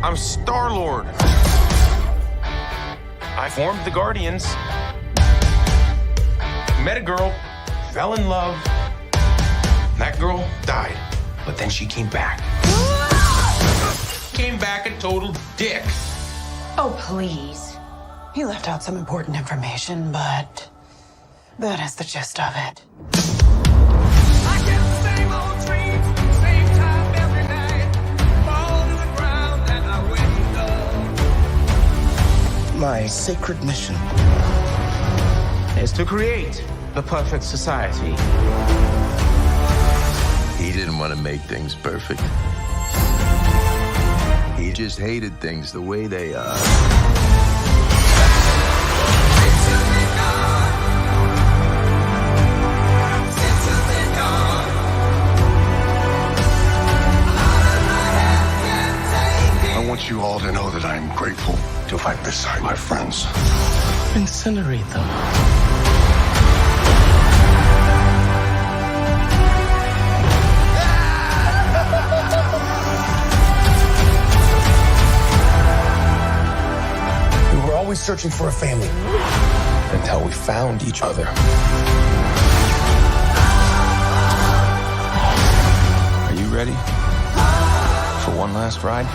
I'm Star-Lord. I formed the Guardians. Met a girl, fell in love. That girl died, but then she came back. Came back a total dick. Oh, please. He left out some important information, but that is the gist of it. I get the same old dreams, same time every night. Fall to the ground and I wake up. My sacred mission is to create the perfect society. He didn't want to make things perfect. He just hated things the way they are. I want you all to know that I'm grateful to fight beside my friends. incinerate them. We were always searching for a family until we found each other. Are you ready for one last ride?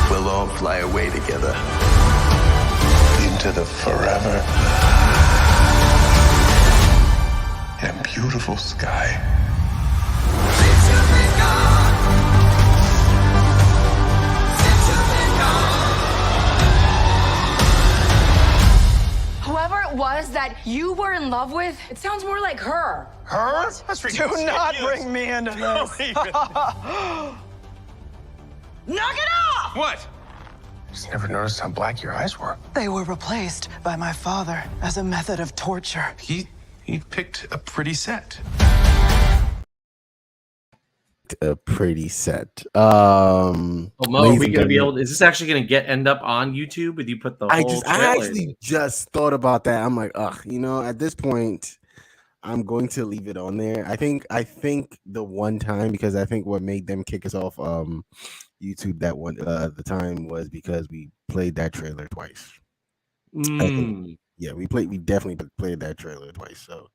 We'll all fly away together. Into the forever and beautiful sky. Whoever it was that you were in love with, it sounds more like her. Her? That's ridiculous. Do not bring me into this. Knock it off! What? Just never noticed how black your eyes were. They were replaced by my father as a method of torture. He picked a pretty set. A pretty set. Oh, Mo, are ladies we and gonna be gentlemen, able? Is this actually gonna end up on YouTube? If you put the whole I trailer actually just thought about that. I'm like, ugh, at this point, I'm going to leave it on there. I think the one time, because I think what made them kick us off YouTube that one the time was because we played that trailer twice. I think, yeah, we definitely played that trailer twice. So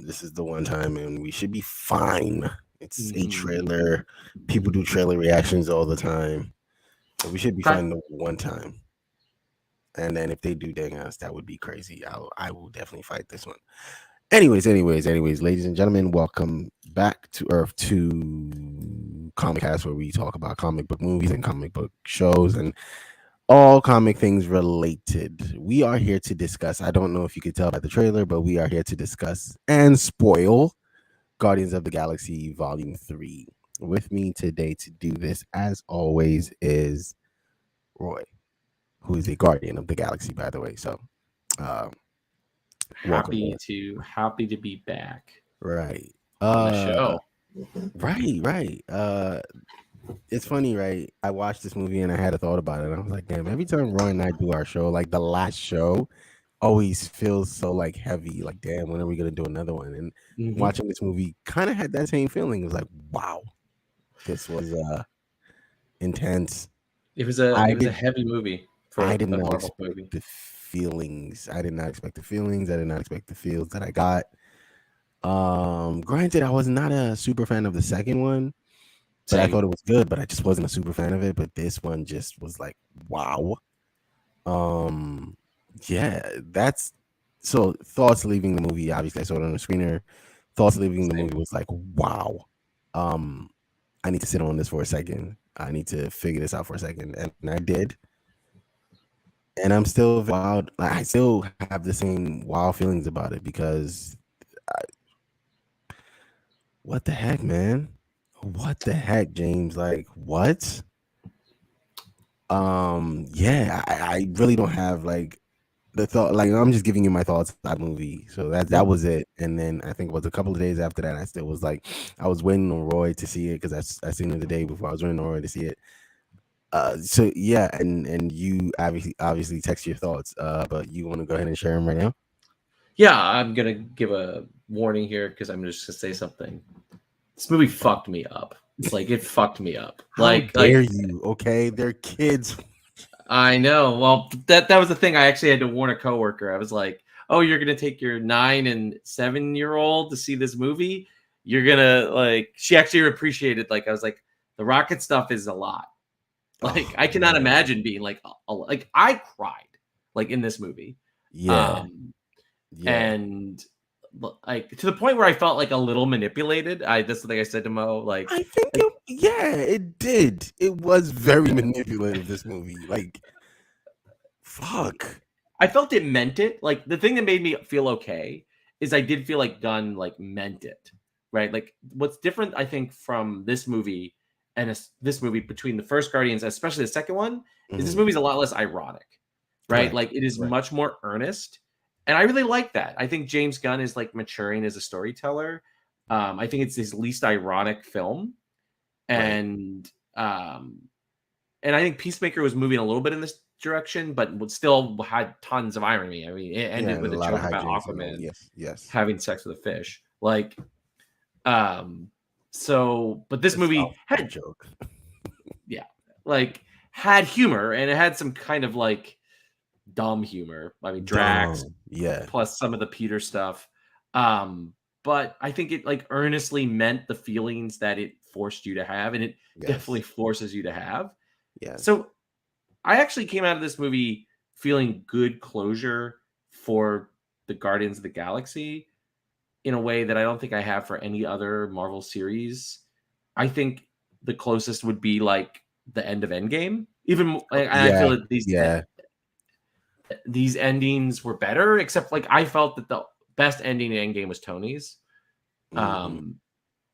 this is the one time and we should be fine. It's a trailer. People do trailer reactions all the time. So we should be fine the one time. And then if they do dang us, that would be crazy. I will definitely fight this one. Anyways, ladies and gentlemen, welcome back to Earth to Comic Cast, where we talk about comic book movies and comic book shows and all comic things related. We are here to discuss. I don't know if you could tell by the trailer, but we are here to discuss and spoil Guardians of the Galaxy Volume 3. With me today to do this, as always, is Roy, who is a Guardian of the Galaxy, by the way. So, happy to be back. Right. On the show. Right. It's funny, right? I watched this movie and I had a thought about it. I was like, damn, every time Roy and I do our show, like the last show always feels so like heavy. Like, damn, when are we gonna do another one? And watching this movie kind of had that same feeling. It was like, wow, this was intense. It was a heavy movie. I did not expect the feelings. I did not expect the feelings. I did not expect the feels that I got. Granted, I was not a super fan of the second one. But I thought it was good, but I just wasn't a super fan of it. But this one just was like, wow. Yeah, that's so thoughts leaving the movie. Obviously, I saw it on the screener. Thoughts leaving the movie was like, wow. I need to sit on this for a second. I need to figure this out for a second. And I did. And I'm still wild. I still have the same wild feelings about it because what the heck, man? What the heck, James? Like, what? Yeah, I really don't have like the thought. Like, I'm just giving you my thoughts on that movie. So that was it. And then I think it was a couple of days after that, I still was like, I was waiting on Roy to see it because I seen it the day before. I was waiting on Roy to see it. So yeah, and you obviously text your thoughts. But you want to go ahead and share them right now? Yeah, I'm gonna give a warning here because I'm just gonna say something. This movie fucked me up. Like it fucked me up. How dare you? Okay, they're kids. I know. Well, that was the thing. I actually had to warn a coworker. I was like, "Oh, you're gonna take your 9 and 7-year-old to see this movie? You're gonna like." She actually appreciated. Like I was like, the rocket stuff is a lot. Like I cannot imagine being like, like I cried like in this movie. Yeah, And like to the point where I felt like a little manipulated. That's the thing I said to Mo. Like I think it did. It was very manipulative. This movie, like, fuck. I felt it meant it. Like the thing that made me feel okay is I did feel like Gunn like meant it, right? Like what's different, I think, from this movie and this movie between the first Guardians, especially the second one, is this movie's a lot less ironic, right? Correct. Like it is much more earnest, and I really like that. I think James Gunn is like maturing as a storyteller. I think it's his least ironic film, and and I think Peacemaker was moving a little bit in this direction, but still had tons of irony. I mean, it ended with a lot of joke about hijinks. Aquaman Yes. having sex with a fish. Like, so, but this movie had a joke. Yeah, like had humor, and it had some kind of like dumb humor. I mean, Drax, plus some of the Peter stuff. But I think it like earnestly meant the feelings that it forced you to have, and it definitely forces you to have. Yeah. So I actually came out of this movie feeling good closure for the Guardians of the Galaxy in a way that I don't think I have for any other Marvel series. I think the closest would be like the end of Endgame. Even I feel that these endings were better, except like I felt that the best ending in Endgame was Tony's. And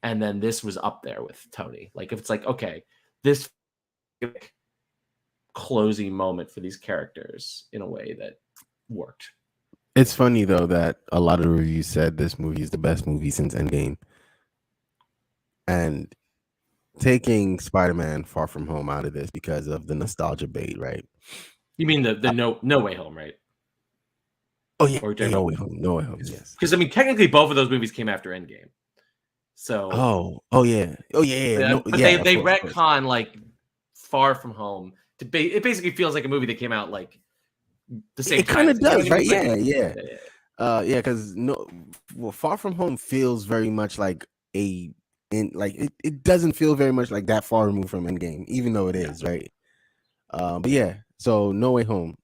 then this was up there with Tony. Like if it's like, okay, this closing moment for these characters in a way that worked. It's funny though that a lot of reviews said this movie is the best movie since Endgame. And taking Spider-Man Far From Home out of this because of the nostalgia bait, right? You mean the No Way Home, right? Oh yeah, No Way Home, yes. Because I mean, technically, both of those movies came after Endgame. So yeah. But they retcon like Far From Home to it basically feels like a movie that came out like the same. It kind of does, right? Yeah. Because Far From Home feels very much like it doesn't feel very much like that far removed from Endgame, even though it is, right? But yeah, so No Way Home.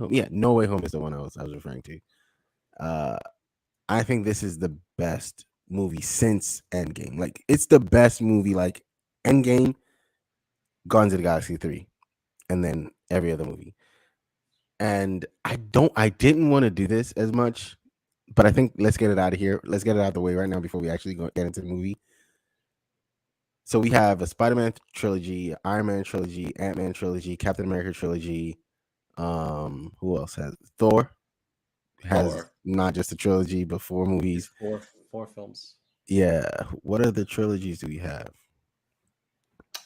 Yeah, No Way Home is the one I was referring to. I think this is the best movie since Endgame. Like it's the best movie, like Endgame, Guardians of the Galaxy 3, and then every other movie. And I didn't want to do this as much, but I think let's get it out of here. Let's get it out of the way right now before we actually get into the movie. So we have a Spider-Man trilogy, Iron Man trilogy, Ant-Man trilogy, Captain America trilogy. Who else has Thor? Has not just a trilogy, but 4 movies. 4 films. Yeah. What other trilogies do we have?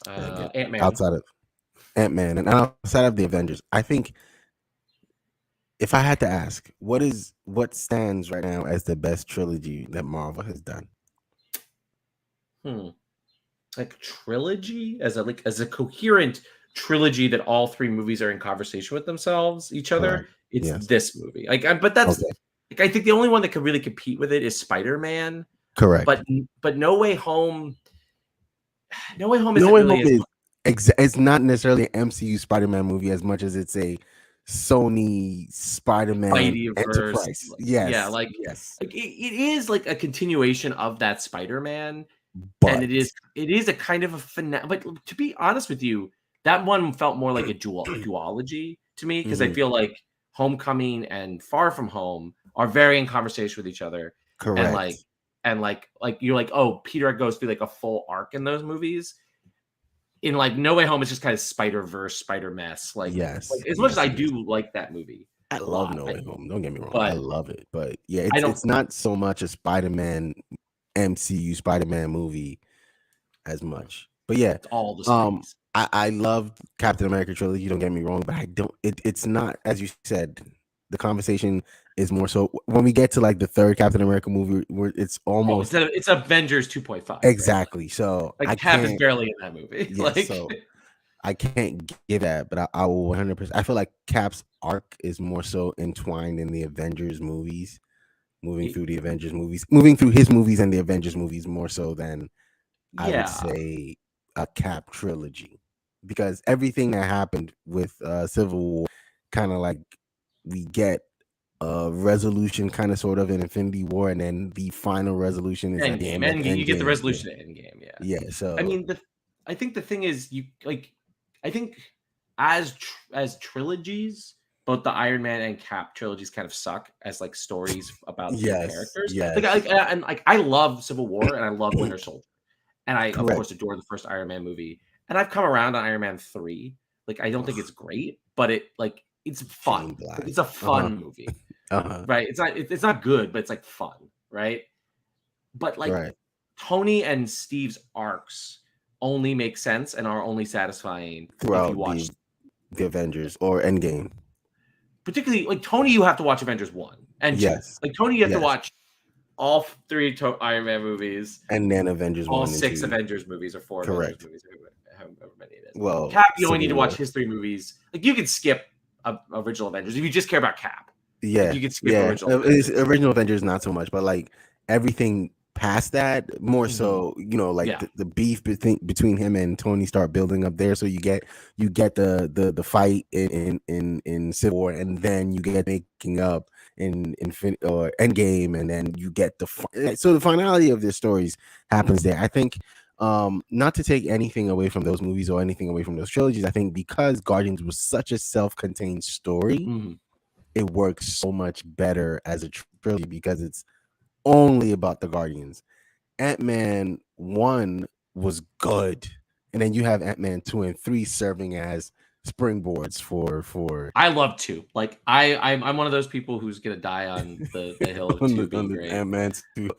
Ant-Man. Outside of Ant-Man and outside of the Avengers, I think if I had to ask, what stands right now as the best trilogy that Marvel has done? Like trilogy as a coherent trilogy that all 3 movies are in conversation with themselves, each other. Correct. It's this movie. But that's like I think the only one that could really compete with it is Spider-Man. Correct. But No Way Home. No Way Home it's not necessarily an MCU Spider-Man movie as much as it's a Sony Spider-Man enterprise. Yes. Yeah, like it is like a continuation of that Spider-Man, and it is a kind of a finale. But to be honest with you, that one felt more like a duology to me because I feel like Homecoming and Far From Home are very in conversation with each other. Correct. And like you're like, oh, Peter goes through like a full arc in those movies. In like No Way Home, it's just kind of Spider-Verse, Spider-Mess. Like, as much as I do like that movie. I love No Way Home. Don't get me wrong. I love it. But yeah, it's not so much a Spider-Man MCU Spider-Man movie as much. But yeah, it's all the same. I love Captain America trilogy. Don't get me wrong, but I don't. It's not, as you said. The conversation is more so when we get to like the third Captain America movie, where it's Oh, almost it's Avengers 2.5. Right? exactly. So Like I Cap is can't. barely in that movie. Yeah, so I can't give that, but I will 100%. I feel like Cap's arc is more so entwined in the Avengers movies, moving through his movies and the Avengers movies more so than I would yeah, say a Cap trilogy, because everything that happened with Civil War, kind of like we get a resolution, kind of sort of in Infinity War, and then the final resolution is at the end of Endgame. You get the Endgame. resolution at Endgame. Yeah. Yeah, I so mean, I think the thing is, you like, I think as trilogies, both the Iron Man and Cap trilogies kind of suck as like stories about their yes, characters. yes, And like I love Civil War and I love Winter Soldier, and I of correct. course adore the first Iron Man movie. And I've come around on Iron Man 3. Like I don't think it's great, but it's fun. Shane Like, Black. it's a fun movie, right? It's not good, but it's like fun, right? But like Right. Tony and Steve's arcs only make sense and are only satisfying if you Throughout watch. the Avengers or Endgame. Particularly like Tony, you have to watch Avengers 1 and 2. Yes. Like Tony, you have to Yes. watch all 3 Iron Man movies, And then Avengers all 1 and 6 2. Avengers movies, or 4 Correct. Avengers movies, however many it is. Well, Cap, you only need to Civil watch War. his 3 movies. Like you can skip original Avengers if you just care about Cap. Yeah. You could skip yeah. original Avengers. Original Avengers not so much, but like everything past that more so, like Yeah. the beef between him and Tony start building up there. So you get the fight in Civil War, and then you get making up in Infinity or Endgame, and then you get so the finality of the stories happens there. I think not to take anything away from those movies or anything away from those trilogies, I think because Guardians was such a self-contained story, it works so much better as a trilogy because it's only about the Guardians. Ant-Man 1 was good, and then you have Ant-Man 2 and 3 serving as springboards for I love 2. Like I'm one of those people who's gonna die on the hill of 2 being great. Ant-Man 2.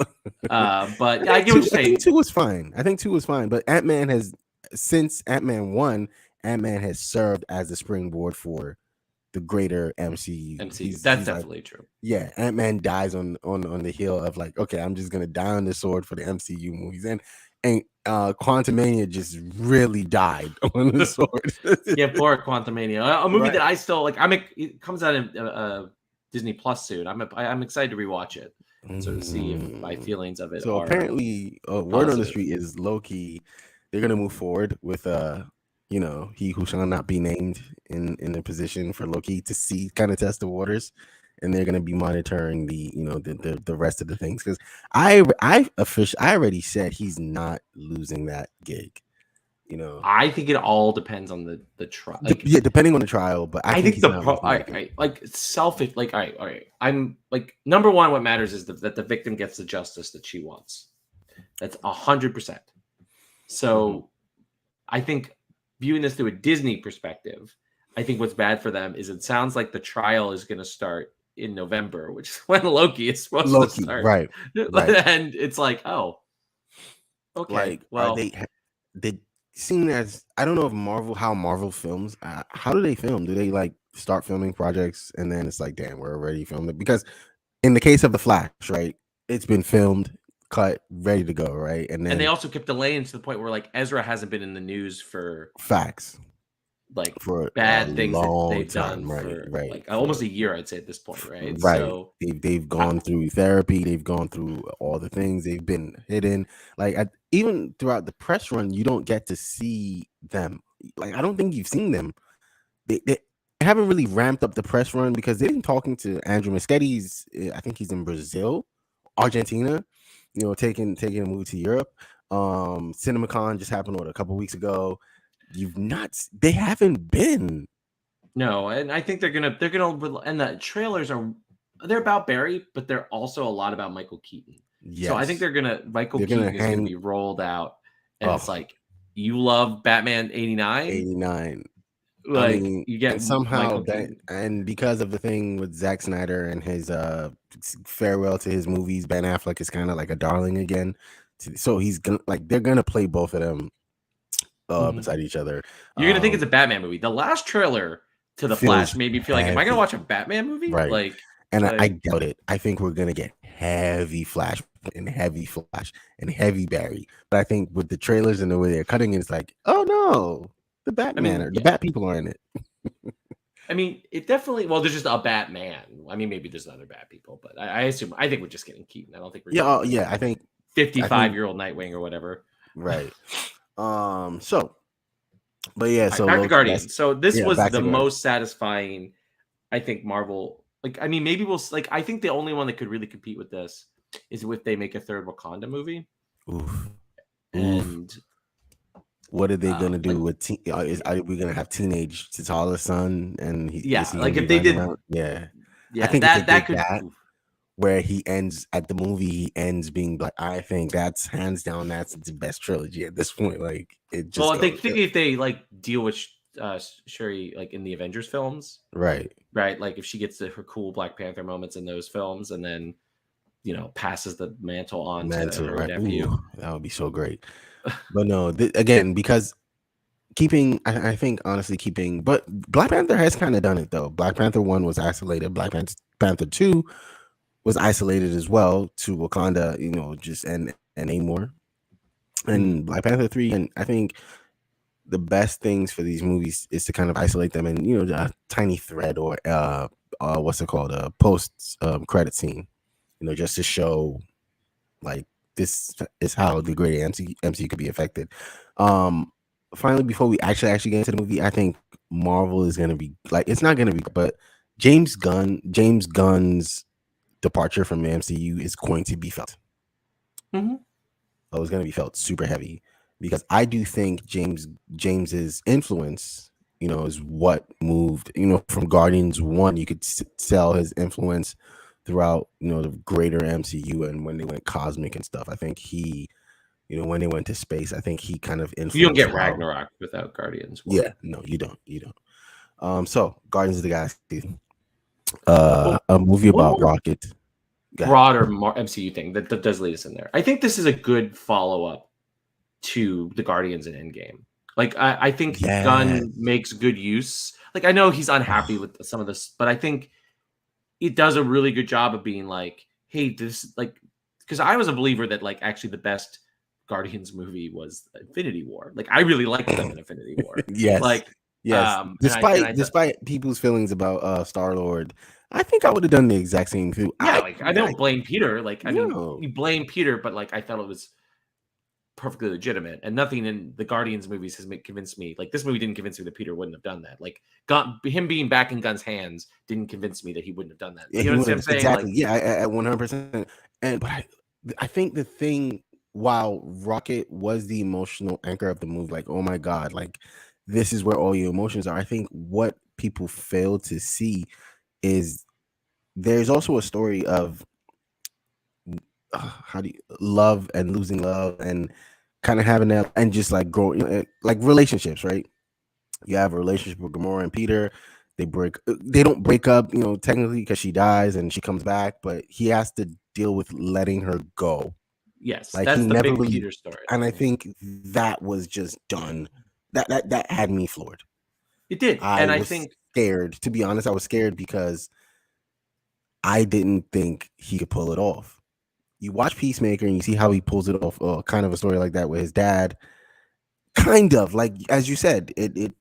But I get what you're saying. I think 2 was fine. But Ant-Man has, since Ant-Man 1, Ant-Man has served as a springboard for the greater MCU. That's definitely true. Yeah, Ant-Man dies on the hill of like, okay, I'm just gonna die on the sword for the MCU movies, and Quantumania just really died on the sword. Yeah, poor Quantumania, a movie Right. that I still like. It comes out in Disney Plus soon. I'm excited to rewatch it, so to see if my feelings of it. So are apparently, word on the positive. street is low-key they're gonna move forward with he who shall not be named in the position for Loki to see, kind of test the waters, and they're gonna be monitoring the rest of the things, because I already said he's not losing that gig. I think it all depends on the trial. Depending on the trial, but I think he's not losing that gig. like selfish. Like all right. I'm like, number one, what matters is that the victim gets the justice that she wants. That's 100%. So I think, viewing this through a Disney perspective, I think what's bad for them is it sounds like the trial is going to start in November, which is when Loki is supposed to start. Right. And it's like, oh, okay. Like, well, they seem as, I don't know if how Marvel films. How do they film? Do they like start filming projects and then it's like, damn, we're already filming? Because in the case of The Flash, right, it's been filmed, cut, ready to go, right? And then they also kept delaying to the point where like Ezra hasn't been in the news for facts, like for bad things that they've time, done right, like almost a year, I'd say, at this point, right? Right. So they've gone through therapy, they've gone through all the things, they've been hidden. Like even throughout the press run, you don't get to see them. Like I don't think you've seen them. They haven't really ramped up the press run because they've been talking to Andrew Muschietti's. I think he's in Brazil, Argentina. Taking a move to Europe. CinemaCon just happened a couple weeks ago. They haven't been. No, and I think they're gonna and the trailers they're about Barry, but they're also a lot about Michael Keaton. Yes. So I think Michael Keaton is gonna be rolled out, and it's like, you love Batman 89. Like, I mean, you get somehow that, and because of the thing with Zack Snyder and his farewell to his movies, Ben Affleck is kind of like a darling again. So he's gonna they're gonna play both of them beside each other. You're gonna think it's a Batman movie. The last trailer to The Flash made me feel like, am I gonna watch a Batman movie? Right. Like, And I Like, doubt it. I think we're gonna get heavy Flash and heavy Barry. But I think with the trailers and the way they're cutting it, it's like, oh no, the Batman or the yeah. Bat people are in it. I mean, it definitely. Well, there's just a Batman. I mean, maybe there's other Bat people, but I think we're just getting Keaton. I don't think we're Yeah, getting yeah. I think 55-year-old Nightwing or whatever. right. So, but yeah. So Back to Loki, Guardians. So this was back the to Guardians. most satisfying, I think, Marvel. Like, I mean, maybe we'll like. I think the only one that could really compete with this is if they make a third Wakanda movie. Oof. And what are they gonna do like, with? Are we gonna have teenage T'Challa's son? And yeah, is he like gonna if be they running did, around? Yeah, yeah, I think that if they did could. that, where he ends at the movie, he ends being like, I think that's hands down, that's the best trilogy at this point. Like it just Well, I goes think if they like deal with Shuri like in the Avengers films, right. Like if she gets her cool Black Panther moments in those films, and then passes the mantle on to her Right. nephew. Ooh, that would be so great. But no, again, because I think honestly but Black Panther has kind of done it though. Black Panther 1 was isolated. Black Panther 2 was isolated as well to Wakanda, just and Namor. And Black Panther 3, and I think the best things for these movies is to kind of isolate them in a tiny thread or what's it called, a post credit scene, just to show like this is how the greater MCU could be affected. Finally, before we actually get into the movie, I think Marvel is gonna be like, it's not gonna be, but James Gunn's departure from the MCU is going to be felt. Mm-hmm. So it's going to be felt super heavy, because I do think James's influence, is what moved, from Guardians 1. You could tell his influence throughout, the greater MCU, and when they went cosmic and stuff. I think he, when they went to space, I think he kind of influenced. You don't get Ragnarok without Guardians 1. Yeah, no, you don't. So Guardians of the Galaxy, a movie about Rocket. Broader MCU thing that does lead us in there. I think this is a good follow-up to the Guardians in Endgame. Like, I think Gunn makes good use. Like, I know he's unhappy with some of this, but I think it does a really good job of being like, hey, this, like, because I was a believer that, like, actually the best Guardians movie was Infinity War. Like, I really liked them in Infinity War. Yes. Like, yes. Despite people's feelings about Star-Lord, I think I would have done the exact same thing. Yeah, I don't blame Peter. Like, I mean, you blame Peter, but like, I thought it was perfectly legitimate, and nothing in the Guardians movies has convinced me. Like, this movie didn't convince me that Peter wouldn't have done that. Like, him being back in Gunn's hands didn't convince me that he wouldn't have done that. Yeah, you know what I'm saying? Exactly. Like, yeah, at 100%. But I think the thing, while Rocket was the emotional anchor of the movie, like, oh my God, like, this is where all your emotions are. I think what people fail to see is there's also a story of love and losing love, and kind of having that, and just like growing, like relationships, right? You have a relationship with Gamora and Peter. They don't break up, technically, because she dies and she comes back, but he has to deal with letting her go. yes, Like, that's he the never big really, Peter story. and I think that was just done. That had me floored. It did, and I think scared. To be honest, I was scared because I didn't think he could pull it off. You watch Peacemaker and you see how he pulls it off, kind of a story like that with his dad. Kind of like, as you said, it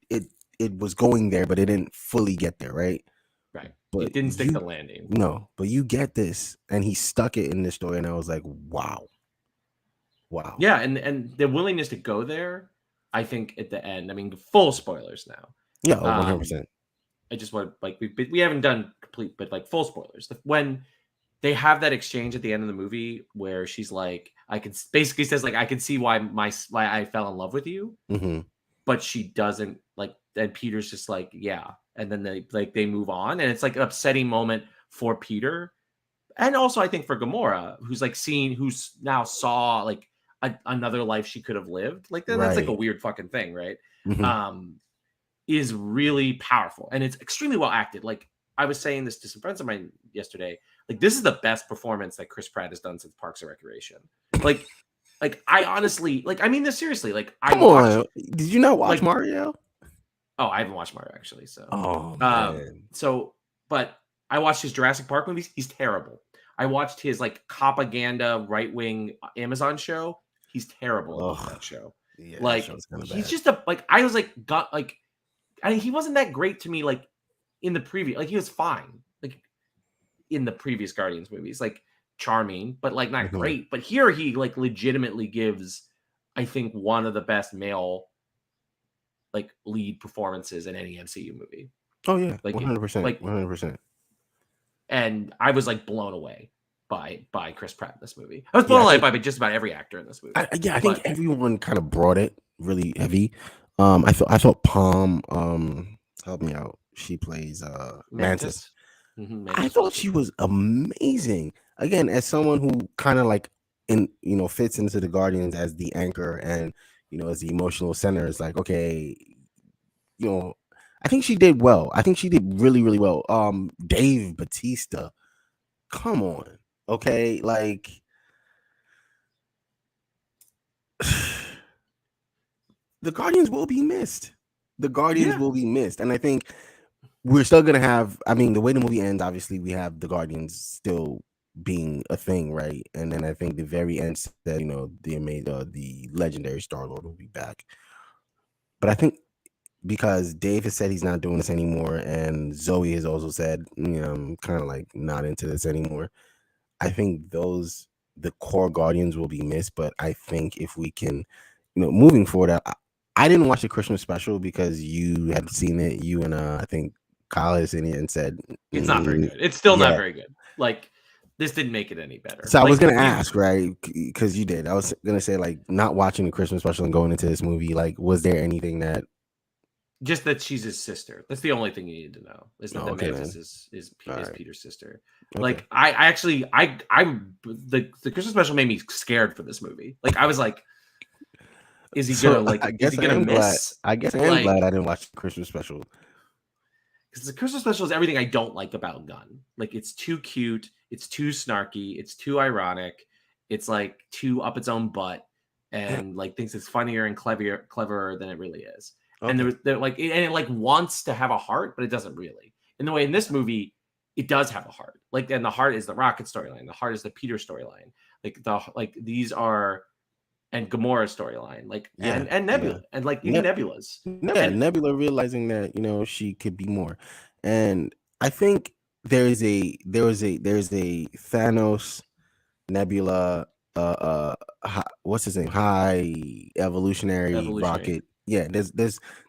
was going there, but it didn't fully get there, right? Right. But it didn't stick the landing. No, but you get this, and he stuck it in this story, and I was like, wow. Yeah, and the willingness to go there, I think at the end. I mean, full spoilers now. Yeah, 100%. I just want, like, we haven't done complete, but like full spoilers. When they have that exchange at the end of the movie where she's like, basically says, like, I can see why I fell in love with you, but she doesn't, like, and Peter's just like, yeah, and then they move on, and it's like an upsetting moment for Peter, and also I think for Gamora, who's now saw like another life she could have lived, like that's like a weird fucking thing, right? Is really powerful, and it's extremely well acted. Like, I was saying this to some friends of mine yesterday. Like, this is the best performance that Chris Pratt has done since Parks and Recreation. Like I honestly, like, I mean this seriously. Like, did you not watch Mario? Oh, I haven't watched Mario, actually. So, man. but I watched his Jurassic Park movies. He's terrible. I watched his like propaganda right wing Amazon show. He's terrible in that show. Yeah, that Like show's kind of he's bad. just a like I was like got like he wasn't that great to me like in the previous like he was fine like in the previous Guardians movies like charming but like not Mhm. great. But here he like legitimately gives I think one of the best male like lead performances in any MCU movie. Oh yeah, Like 100%, like 100%. and I was like blown away by Chris Pratt in this movie. I was Yeah, blown I away think by just about every actor in this movie. I think But everyone kind of brought it really heavy. I thought Palm help me out. She plays Mantis. Mantis, mhm, I Mantis was thought good. she was amazing. Again, as someone who kind of like fits into the Guardians as the anchor and as the emotional center. It's like, okay, you know, I think she did well. I think she did really, really well. Dave Batista, come on, okay, like the Guardians will be missed. The Guardians Yeah, will be missed, and I think we're still gonna have. I mean, the way the movie ends, obviously, we have the Guardians still being a thing, right? And then I think the very end said, the legendary Star Lord will be back. But I think because Dave has said he's not doing this anymore, and Zoe has also said, I'm kind of like not into this anymore. I think the core Guardians will be missed, but I think if we can, moving forward, I didn't watch the Christmas special because you had seen it. You and I think Kyle had seen it and said, it's not very "Mm, good. It's still not yeah." very good. Like this didn't make it any better. So I was Like gonna you ask, right? Because you did. I was gonna say, like, not watching the Christmas special and going into this movie, like, was there anything that? just that she's his sister. That's the only thing you need to know. Is that Oh, the okay, Mantis then. is All right. Peter's sister. Okay. Like I actually I'm the Christmas special made me scared for this movie. Like I was like, is he gonna So like I is guess he I gonna am glad. miss? I guess I am Like glad I didn't watch the Christmas special. because the Christmas special is everything I don't like about Gunn. Like it's too cute, it's too snarky, it's too ironic, it's like too up its own butt, and like thinks it's funnier and cleverer than it really is. And Okay. they're like, and it like wants to have a heart, but it doesn't really. In the way in this movie, it does have a heart. Like, and the heart is the Rocket storyline. The heart is the Peter storyline. Like these are and Gamora storyline. Like Yeah. and Yeah. Nebula and like even Ne- Nebula's yeah. and Nebula realizing that she could be more, and I think there's a Thanos Nebula, what's his name? High evolutionary evolutionary. rocket. Yeah,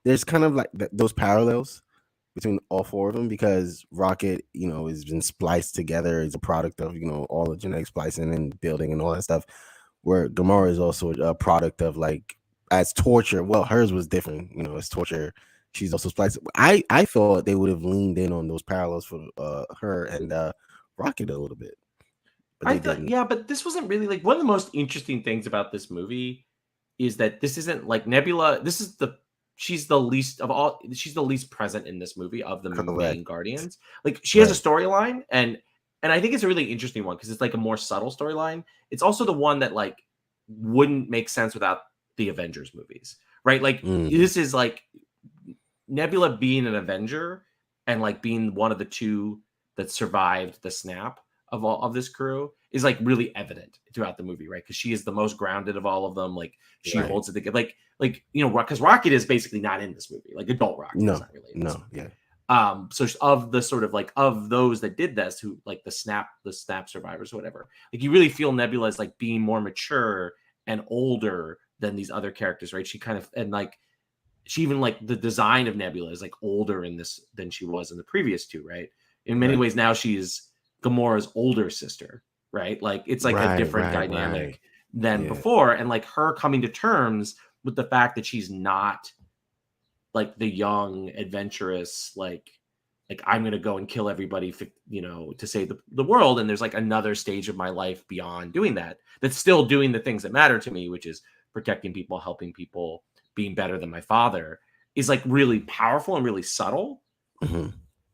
there's kind of like those parallels between all four of them because Rocket, has been spliced together as a product of all the genetic splicing and building and all that stuff. Where Gamora is also a product of like as torture. Well, hers was different, as torture. She's also spliced. I thought they would have leaned in on those parallels for her and Rocket a little bit, but I they thought, didn't. yeah, but this wasn't really like one of the most interesting things about this movie is that this isn't like Nebula. This is she's the least of all. She's the least present in this movie of the Correct. main Guardians. Like she has a Right. storyline, and I think it's a really interesting one because it's like a more subtle storyline. It's also the one that like wouldn't make sense without the Avengers movies, right? Like Mm, this is like Nebula being an Avenger and like being one of the two that survived the snap of all of this crew is like really evident throughout the movie, right? Because she is the most grounded of all of them. Like she right. holds it together. Like because Rocket is basically not in this movie. Like adult Rocket is No. not really in this No. movie. Yeah. So of the sort of like of those that did this, who like the snap survivors or whatever, like you really feel Nebula as like being more mature and older than these other characters, right? She kind of and like she even like the design of Nebula is like older in this than she was in the previous two, right? In many Right. ways, now she's Gamora's older sister, right? Like it's like a Right. different Right. Right. dynamic than Yeah. before, and like her coming to terms with the fact that she's not like the young, adventurous, like I'm gonna go and kill everybody, to save the world. And there's like another stage of my life beyond doing that. That's still doing the things that matter to me, which is protecting people, helping people, being better than my father. Is like really powerful and really subtle. Mhm.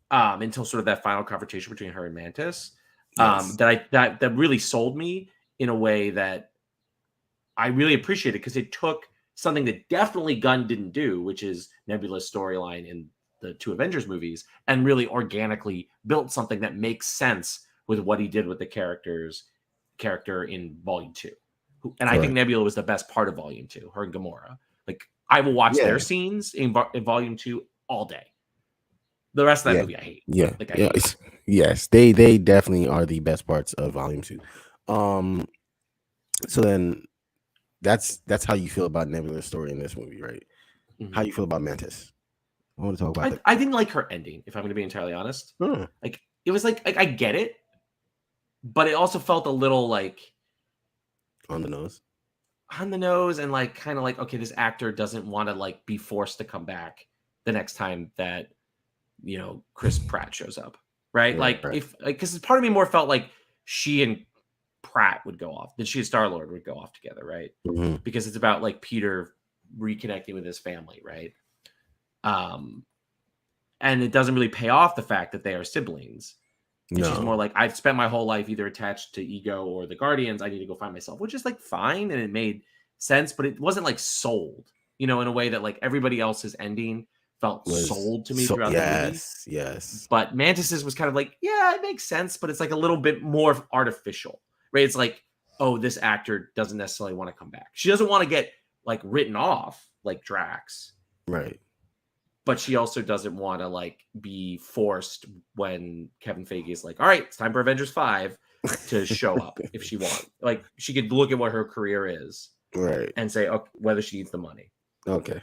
Until sort of that final confrontation between her and Mantis. Yes. That really sold me in a way that I really appreciated because it took something that definitely Gunn didn't do, which is Nebula's storyline in the two Avengers movies and really organically built something that makes sense with what he did with the character in Volume 2. And I think Correct. Nebula was the best part of Volume 2, her and Gamora. Like, I will watch Yeah. their scenes in Volume 2 all day. The rest of that Yeah. movie I hate. Yeah. Like, I Yeah. hate. Yes, they definitely are the best parts of Volume 2. So then that's how you feel about Nebula's story in this movie, right? Mhm. How you feel about Mantis? I want to talk about that. I didn't like her ending, if I'm going to be entirely honest. Like, it was like I get it, but it also felt a little like On the nose. and like kind of like, okay, this actor doesn't want to like be forced to come back the next time that Chris Pratt shows up, right? Like, if because part of me more felt like she and Pratt would go off, that she and Star-Lord would go off together, right? Mhm. Because it's about like Peter reconnecting with his family, right? And it doesn't really pay off the fact that they are siblings. And she's more like, I've spent my whole life either attached to Ego or the Guardians. I need to go find myself, which is like fine. And it made sense, but it wasn't like sold, in a way that like everybody else's ending felt sold to me throughout the movie. Yes. But Mantis's was kind of like, yeah, it makes sense, but it's like a little bit more artificial, right? It's like, oh, this actor doesn't necessarily want to come back. She doesn't want to get like written off like Drax. Right. But she also doesn't want to like be forced when Kevin Feige is like, all right, it's time for Avengers 5 to show up if she wants. Like, she could look at what her career is, right, and say, okay, whether she needs the money. Okay.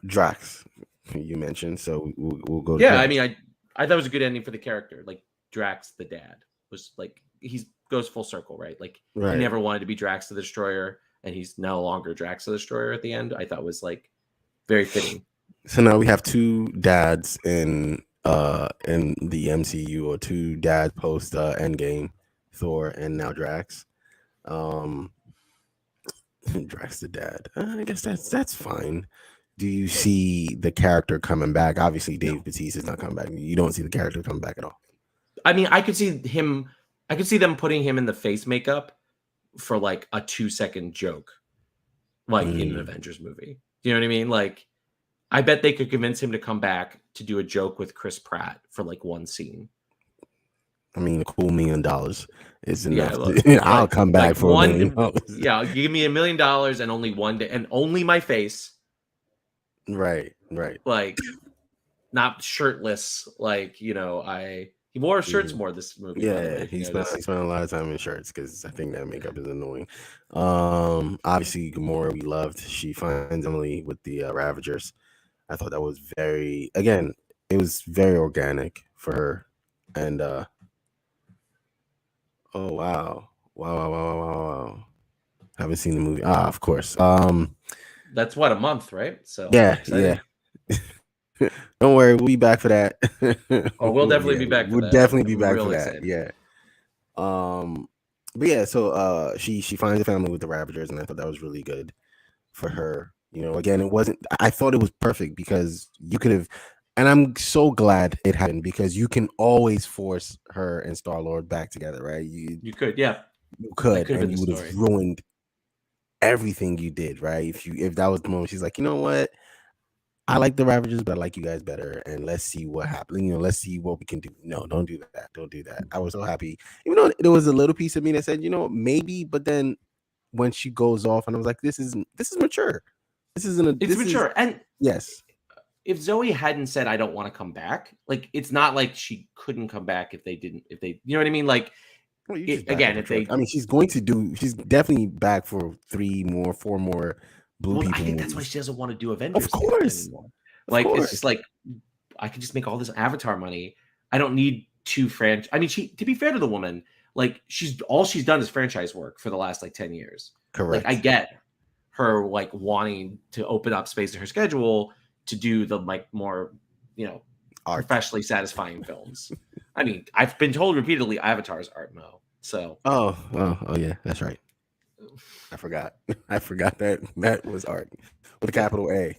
Drax, you mentioned, so we'll go. Yeah, Drax. I mean, I thought it was a good ending for the character. Like, Drax, the dad, was like, he goes full circle, right? Like, he never wanted to be Drax the Destroyer, and he's no longer Drax the Destroyer at the end. I thought was like very fitting. So now we have two dads in the MCU, or two dads post Endgame, Thor, and now Drax. Drax the dad. I guess that's fine. Do you see the character coming back? Obviously, Dave Bautista is not coming back. You don't see the character coming back at all. I mean, I could see them putting him in the face makeup for like a 2-second joke, like in an Avengers movie. Do you know what I mean? Like, I bet they could convince him to come back to do a joke with Chris Pratt for like one scene. I mean, a cool $1 million is enough. Yeah, look, I'll come back like for $1 million. Yeah, give me $1 million and only one day and only my face. Right. Like, not shirtless. Like, he wore shirts more this movie. Yeah, he spent a lot of time in shirts because I think that makeup is annoying. Obviously, Gamora we loved. She finds Emily with the Ravagers. I thought that was it was very organic for her. And oh wow. Haven't seen the movie. Of course. That's what, a month, right? So yeah. Don't worry, we'll be back for that. Oh, we'll definitely be back for that. We'll definitely be back real for that. excited. Yeah. But yeah, so she finds a family with the Ravagers, and I thought that was really good for her. Again, it wasn't. I thought it was perfect because you could have, and I'm so glad it happened because you can always force her and Star-Lord back together, right? You could, yeah. You could, and you would have ruined everything you did, right? If that was the moment, she's like, you know what? I like the Ravagers, but I like you guys better, and let's see what happens. Let's see what we can do. No, don't do that. Don't do that. I was so happy, even though there was a little piece of me that said, maybe. But then when she goes off, and I was like, this is mature. It's mature. And yes, if Zoe hadn't said, I don't want to come back, like, it's not like she couldn't come back if they, you know what I mean? Like, again, she's definitely back for 4 more Blue people. I think that's why she doesn't want to do Avengers. Of course. Anymore. Like, it's just like, I can just make all this Avatar money. I don't need two franchise. I mean, to be fair to the woman, like, she's done is franchise work for the last like 10 years. Correct. Like, I get her like wanting to open up space in her schedule to do the like more, professionally satisfying films. I mean, I've been told repeatedly Avatar's art mo. So oh yeah, that's right. I forgot that was art with a capital A.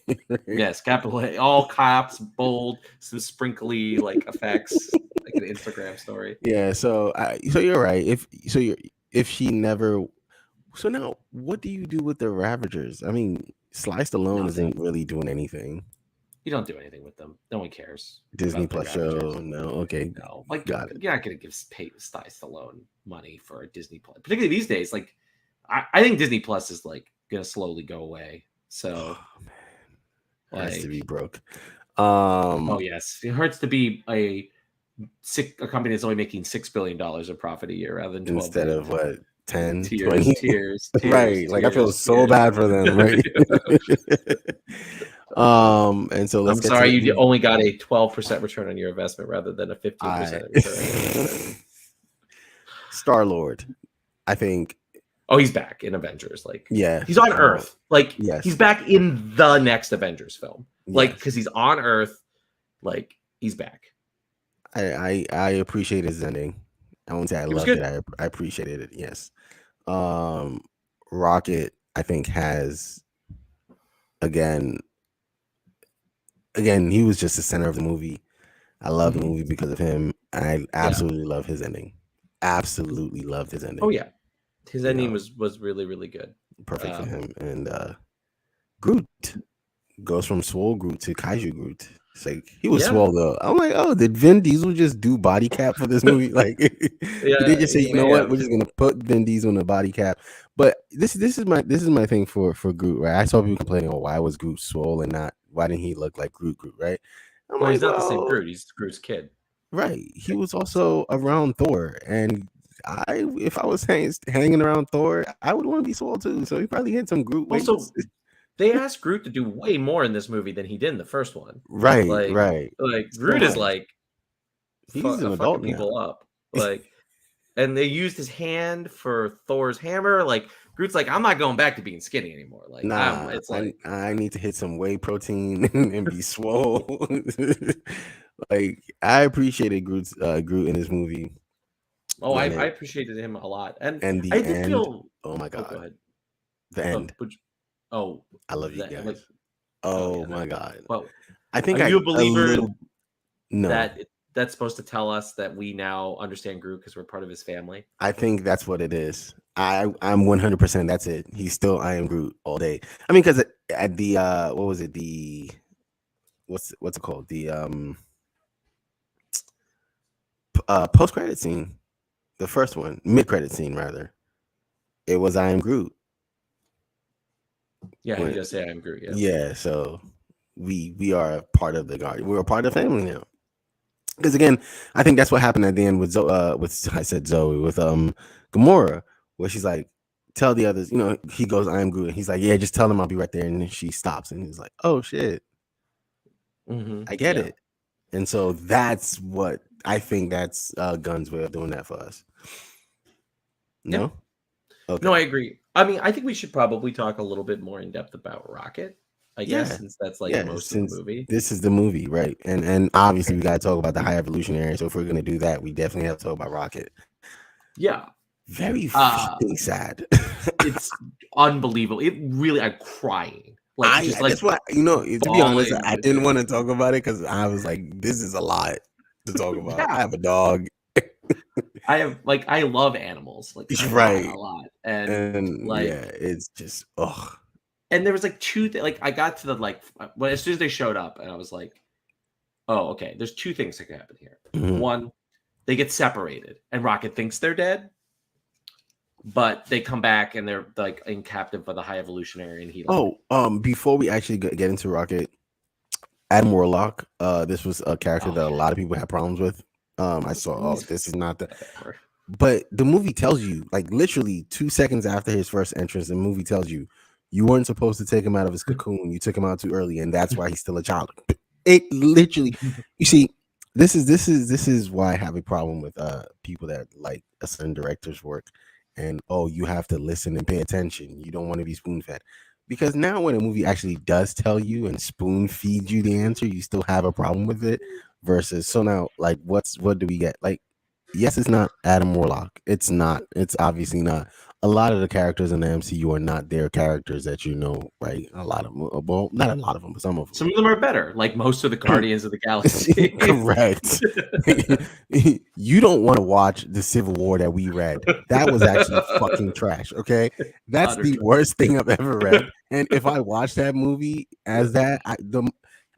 Yes, capital A, all caps, bold, some sprinkly like effects, like an Instagram story. Yeah, so you're right. If she never, so now what do you do with the Ravagers? I mean, Sliced alone isn't really doing anything. You don't do anything with them. No one cares. Disney about Plus their Avengers. show. No, okay, No, like got it. you're not gonna give Stallone money for a Disney Plus, particularly these days. Like, I think Disney Plus is like gonna slowly go away. So, Has to be like, broke. oh yes, it hurts to be a company that's only making $6 billion of profit a year rather than 12 instead billion. of what 10, Tears, 20? tears, Right. Like I feel tears, so tears. bad for them, right? And so let's I'm get sorry, to you only got a 12% return on your investment rather than a 15% return. Star-Lord. I think Oh, he's back in Avengers. Like, yeah. he's on Earth. Like, yes. he's back in the next Avengers film. Like, Yes. because he's on Earth. Like, he's back. I appreciate his ending. I won't say I loved it. I appreciated it. Yes. Rocket, I think, has again, he was just the center of the movie. I love the movie because of him. I absolutely love his ending. Absolutely loved his ending. Oh yeah, his ending was really, really good. Perfect for him. And Groot goes from Swole Groot to Kaiju Groot. It's like he was swole though. I'm like, oh, did Vin Diesel just do body cap for this movie? Like, they just say, you know what, we're just gonna put Vin Diesel in a body cap. But this is my thing for Groot, right? I saw people complaining, oh, why was Groot swole and why didn't he look like Groot, right? I'm like, he's not the same Groot. He's Groot's kid. Right. He was also around Thor, and if I was hanging around Thor, I would want to be swole too. So he probably had some Groot weights. Also, they asked Groot to do way more in this movie than he did in the first one. Right, right. Like Groot is like he's an adult people now. up. Like, and they used his hand for Thor's hammer. Like Groot's like, I'm not going back to being skinny anymore. Like, nah, it's like I need to hit some whey protein and be swole. Like I appreciated Groot in this movie. Oh, I appreciated him a lot, and the I did end. feel. Oh my god, go ahead. The end. I love you guys. Like, my god. Well, I think are you a believer no. that's supposed to tell us that we now understand Groot because we're part of his family? I think that's what it is. I'm 100%. That's it. He's still I am Groot all day. I mean, because at the what was it? The what's it called? The post credit scene, the first one, mid credit scene rather. It was I am Groot. Yeah, you just say I am Groot. Yeah. Yeah. So we are a part of the Guardian. We're a part of the family now. Because again, I think that's what happened at the end with I said Zoe with Gamora, where she's like, tell the others, he goes, I am Groot. And he's like, yeah, just tell them I'll be right there. And then she stops and he's like, oh shit. I get it. And so that's what I think that's Gunn's way of doing that for us. No? Yeah. Okay. No, I agree. I mean, I think we should probably talk a little bit more in depth about Rocket. I guess since that's like most of the movie. This is the movie, right? And obviously we gotta talk about the High Evolutionary. So if we're gonna do that, we definitely have to talk about Rocket. Yeah. Very fucking sad. It's unbelievable. It really, I'm crying. Like, that's why, to be honest, I didn't want to talk about it because I was like, this is a lot to talk about. I have a dog. I love animals. Like, right. A lot. And like, yeah, it's just, ugh. And there was like two like I got to the as soon as they showed up, and I was like, oh, okay, there's two things that could happen here. Mm-hmm. One, they get separated, and Rocket thinks they're dead, but they come back and they're like in captive by the High Evolutionary, and he. Before we actually get into Rocket, Adam Warlock, this was a character that a lot of people had problems with. I saw, this is not the. But the movie tells you, like literally 2 seconds after his first entrance, the movie tells you. You weren't supposed to take him out of his cocoon. You took him out too early, and that's why he's still a child. It literally, you see, this is why I have a problem with people that like a certain director's work, and you have to listen and pay attention. You don't want to be spoon fed, because now when a movie actually does tell you and spoon feeds you the answer, you still have a problem with it. Versus, so now like what do we get? Like, yes, it's not Adam Warlock. It's not. It's obviously not. A lot of the characters in the MCU are not their characters that right? A lot of them, well, not a lot of them, but some of them. Some of them are better, like most of the Guardians of the Galaxy. Correct. You don't want to watch the Civil War that we read. That was actually fucking trash. Okay, that's the worst thing I've ever read. And if I watch that movie as that,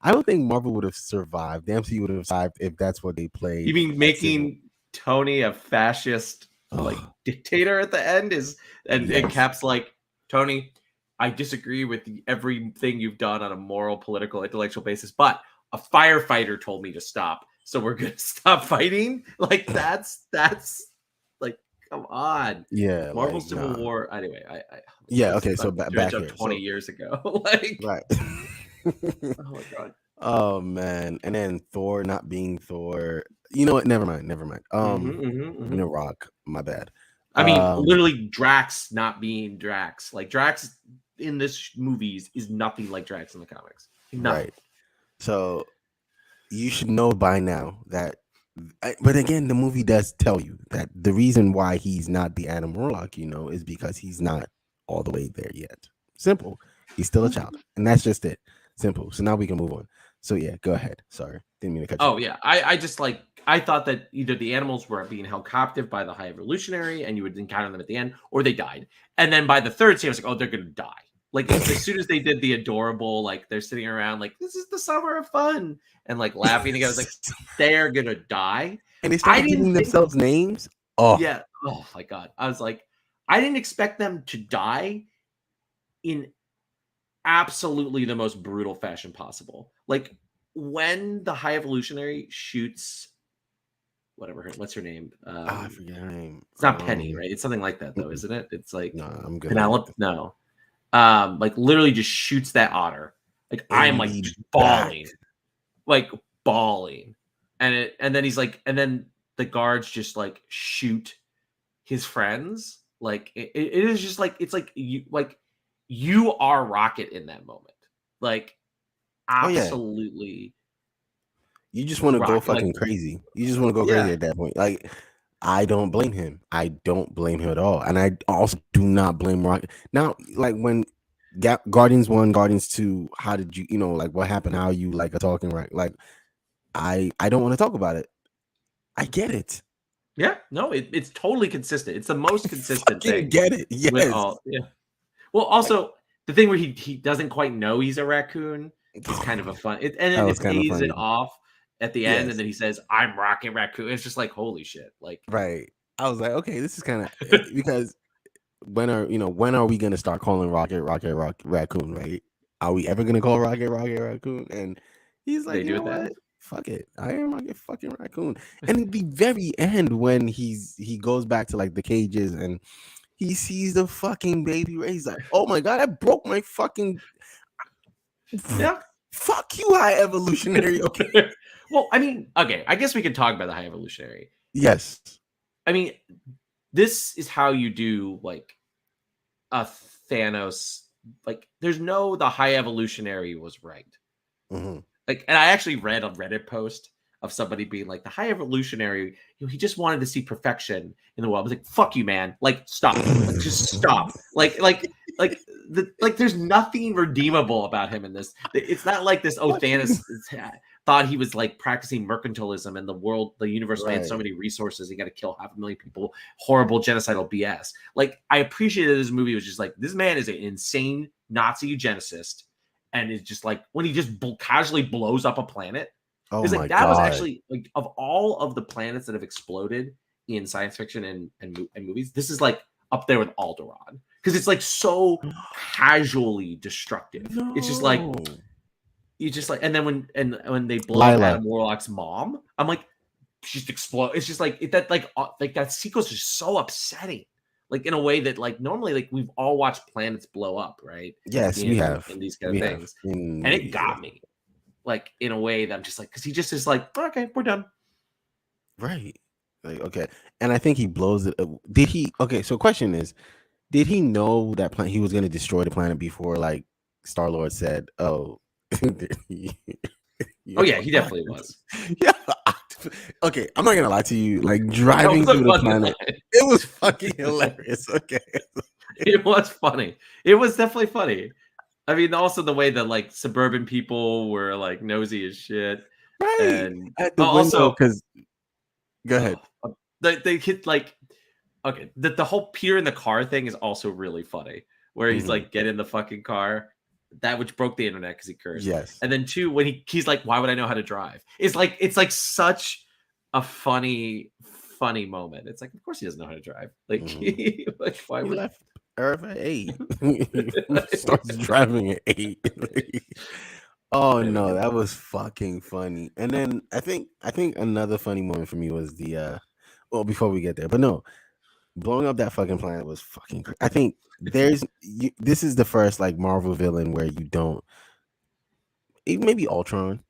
I don't think Marvel would have survived. The MCU would have survived if that's what they played. You mean making Tony a fascist like dictator at the end and Yes. Cap's like, Tony, I disagree with everything you've done on a moral, political, intellectual basis, but a firefighter told me to stop, so we're gonna stop fighting. Like that's like, come on. Yeah, Marvel like, Civil nah. War. Anyway, Yeah, okay, so back here. 20 years ago. Like, Right. oh my god. Oh man, and then Thor not being Thor. You know what? Never mind. Rock. My bad. I mean, literally Drax not being Drax. Like Drax in this movies is nothing like Drax in the comics. Nothing. Right. So you should know by now that. But again, the movie does tell you that the reason why he's not the Adam Warlock, is because he's not all the way there yet. Simple. He's still a child, and that's just it. Simple. So now we can move on. So yeah, go ahead. Sorry, didn't mean to cut you. Oh yeah, I just like I thought that either the animals were being held captive by the High Evolutionary, and you would encounter them at the end, or they died. And then by the third scene, I was like, oh, they're gonna die. Like as soon as they did the adorable, like they're sitting around, like this is the summer of fun, and like laughing together, I was like, they're gonna die. And they started giving themselves names. Oh yeah. Oh my god. I was like, I didn't expect them to die in absolutely the most brutal fashion possible. Like when the High Evolutionary shoots what's her name? I forget her name. It's not Penny, right? It's something like that though, isn't it? It's like no, I'm good. Penelope. No. Like literally just shoots that otter. Like I'm like bawling. Like bawling. And then he's like, and then the guards just like shoot his friends. Like it is just like it's like you are Rocket in that moment. Like absolutely. You just want to go fucking crazy. You just want to go crazy at that point. Like I don't blame him. I don't blame him at all. And I also do not blame Rocket. Now, like when Guardians 1, Guardians 2, how did you, like what happened? How you like a talking right? Like I don't want to talk about it. I get it. Yeah, no, it's totally consistent. It's the most consistent thing. Get it? Yes. Well, also the thing where he doesn't quite know he's a raccoon is kind of a fun. And then it pays it off at the end, and then he says, "I'm Rocket Raccoon." It's just like holy shit. Like right. I was like, okay, this is kind of because when are we gonna start calling Rocket Raccoon? Right? Are we ever gonna call Rocket Raccoon? And he's like, you know what? Fuck it, I am Rocket fucking Raccoon. And at the very end, when he goes back to like the cages and he sees the fucking baby Ray, he's like, oh my god, I broke my fucking fuck you, High Evolutionary. Okay. Well, I mean, okay, I guess we can talk about the High Evolutionary. Yes. I mean, this is how you do like a Thanos. Like, there's no the High Evolutionary was right. Mm-hmm. Like, and I actually read a Reddit post of somebody being like, the High Evolutionary, he just wanted to see perfection in the world. I was like, fuck you, man. Like, stop. Like, just stop. Like, there's nothing redeemable about him in this. It's not like this, Thanos thought he was like practicing mercantilism and the universe had so many resources. He got to kill 500,000 people. Horrible genocidal BS. Like, I appreciated this movie was just like, this man is an insane Nazi eugenicist. And it's just like when he just casually blows up a planet. Oh like, my that god! Was actually like of all of the planets that have exploded in science fiction and movies, this is like up there with Alderaan because it's like so casually destructive. No. It's just like you just like, and then when they blow up Adam Warlock's mom, I'm like, she just explode. It's just like that sequence is so upsetting. Like in a way that like normally like we've all watched planets blow up, right? Yes, we have in these kind of things, and it got me like in a way that I'm just like because he just is like okay, we're done, right? Like okay, and I think he blows it. Did he? Okay, so question is, did he know that he was going to destroy the planet before like Star-Lord said, "Oh, oh yeah, he definitely was." Yeah. Okay, I'm not gonna lie to you. Like driving through the planet, it was fucking hilarious. Okay, it was funny. It was definitely funny. I mean, also the way that like suburban people were like nosy as shit, right? And at the window, because go ahead. They hit like okay. The whole Peter in the car thing is also really funny. Where he's like, get in the fucking car. that which broke the internet because he cursed. Yes. And then 2, when he's like, why would I know how to drive? It's like such a funny moment. It's like, of course he doesn't know how to drive. Like, like why He would left Earth at 8. Starts driving at 8. Oh no, that was fucking funny. And then I think another funny moment for me was the well, before we get there, but no, blowing up that fucking planet was fucking I think this is the first like Marvel villain where you don't maybe Ultron.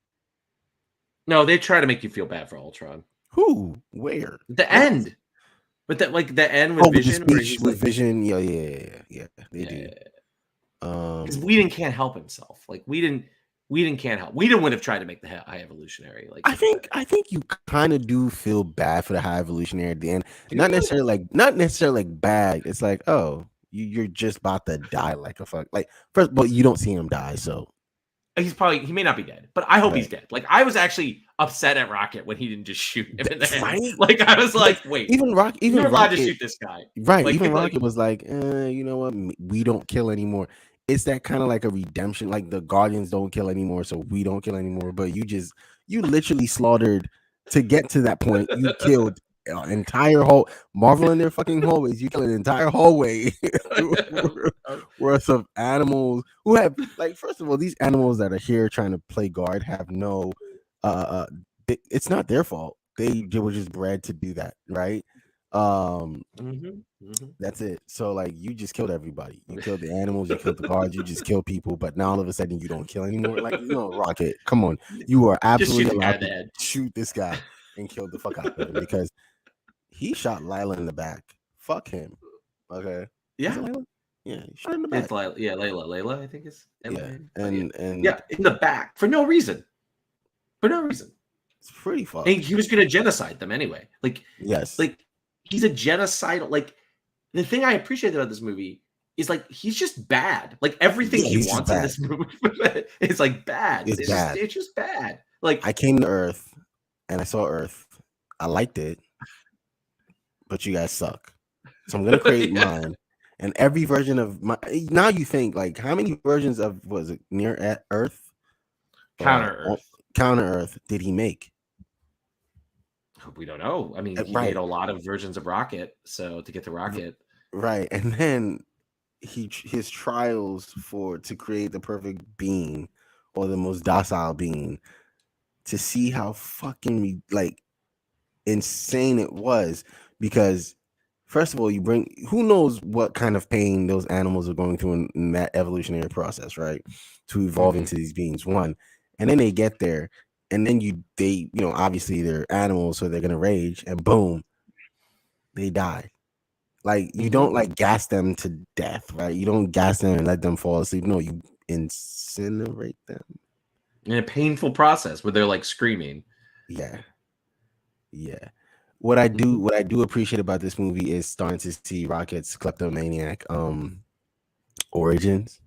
No, they try to make you feel bad for Ultron. Who? Where? The end. But that like the end with Vision, with where the speech he's with like, Vision. Yeah. They do. Because Whedon can't help himself. Like Whedon can't help. Whedon would have tried to make the High Evolutionary. Like I think you kind of do feel bad for the High Evolutionary at the end. Do Not you? necessarily like bad. It's like, oh, you're just about to die like a fuck. Like first, but you don't see him die, so he may not be dead, but I hope Right. he's dead. Like I was actually upset at Rocket when he didn't just shoot him in the head. Right? Like I was like, wait, even you're allowed Rocket, to shoot this guy, right? Like, Even like- Rocket was like, you know what? We don't kill anymore. It's that kind of like a redemption. Like the Guardians don't kill anymore, so we don't kill anymore. But you literally slaughtered to get to that point. You killed an entire whole Marvel in their fucking hallways. You killed an entire hallway worth of animals who have like. First of all, these animals that are here trying to play guard have no. It's not their fault. They were just bred to do that, right? That's it. So like you just killed everybody. You killed the animals, you killed the guards, you just kill people, but now all of a sudden you don't kill anymore. Like, Rocket, come on. You are absolutely shoot the guy allowed in the to head. shoot this guy and kill the fuck out of him because he shot Lila in the back. Fuck him. Okay. Yeah. Is it Layla? Yeah, he shot in the back. It's Layla, I think is And yeah, in the back for no reason. it's pretty fucked. And he was going to genocide them anyway. Like, Yes. like he's a genocidal. Like the thing I appreciate about this movie is like he's just bad. Like everything Yeah, he he's just wants in this movie is like bad. It's bad. It's just bad. Like I came to Earth and I saw Earth. I liked it, but you guys suck. So I'm gonna create mine. And every version of my now you think like how many versions of was it near Earth? Counter Earth did he make? We don't know. I mean, he Right. made a lot of versions of Rocket, so to get to Rocket. Right. And then his trials to create the perfect being or the most docile being to see how fucking like insane it was because first of all, you bring who knows what kind of pain those animals are going through in that evolutionary process, right? To evolve into these beings, one, and then they get there, and then obviously they're animals, so they're gonna rage, and boom, they die. Like you don't like gas them to death, right? You don't gas them and let them fall asleep. No, you incinerate them In a painful process where they're like screaming. Yeah. What I do appreciate about this movie is starting to see Rocket's kleptomaniac origins,